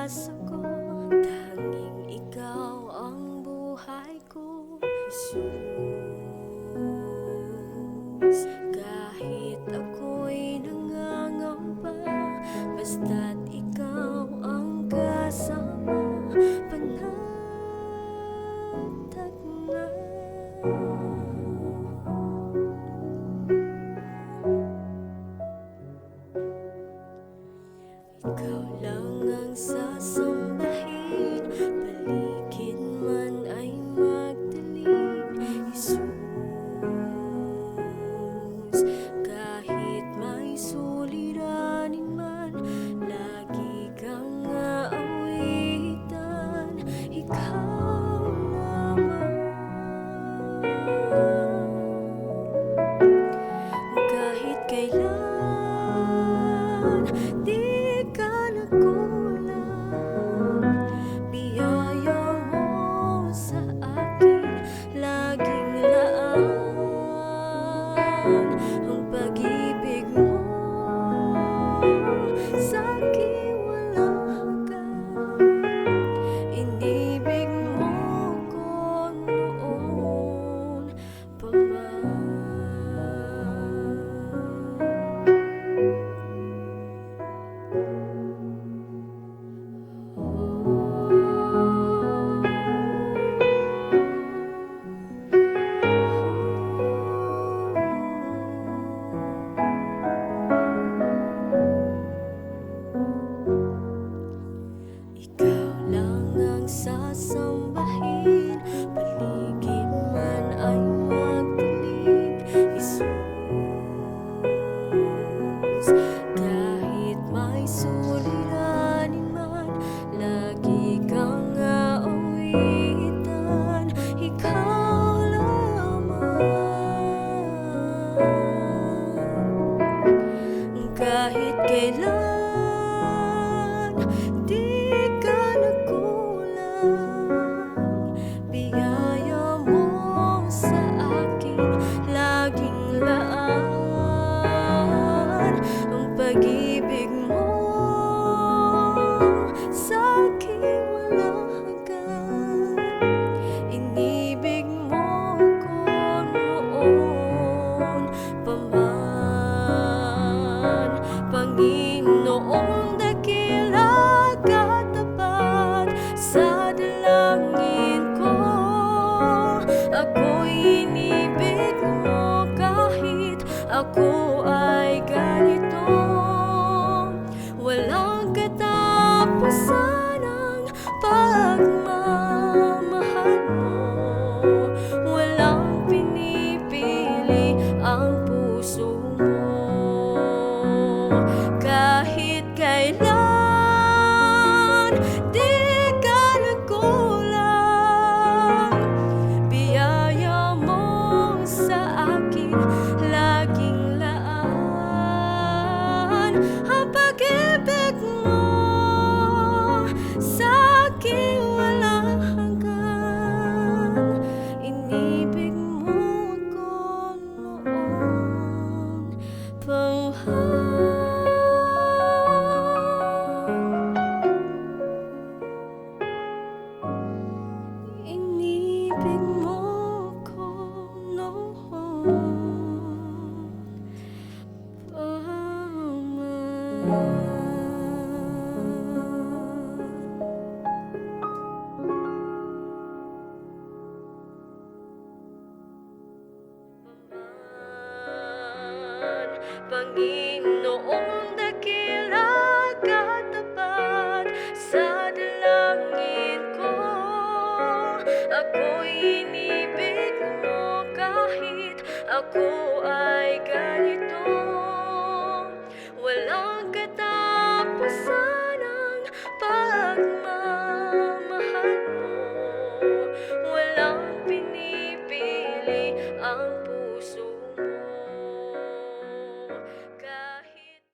pag-asa ko, tanging ikaw ang buhay ko, Jesus. Kahit ako'y nangangamba, basta't ikaw ang kasama, panatag na. Ikaw lang ang sasambahin, paligid man ay magdilim, Jesus. Kahit may suliranin man, lagi kang aawitan, ikaw lamang. Kahit kailan, di ka nagkulang, biyaya mo sa akin, laging laan ang pag-ibig mo, sa'kin walang hanggan. Inibig mo ko noon pa man. Ikaw lang ang sasambahin, paligid man ay magdilim, Jesus. Kahit may suliranin man, lagi kang aawitan, ikaw lamang. Kahit kailan, di ka nagkulang, biyaya mo sa akin, laging laan ang pag-ibig mo, sa'kin walang hanggan. Inibig mo ko noon pa man, Panginoong dakila, katapat sa dalangin ko. Ako'y inibig mo kahit ako ay ganito. Walang katapusan ang pagmamahal mo, walang pinipili ang puso mo. Kahit kailan, di ka nagkulang, biyaya mo sa akin, laging laan ang pag-ibig mo, sa'kin walang hanggan. Inibig mo ko noon pa man. Inibig mo ko noon pa man. Panginoong dakila, katapat sa dalangin ko. Ako'y inibig mo kahit ako ay ganito. Walang katapusan ang pagmamahal mo, walang pinipili ang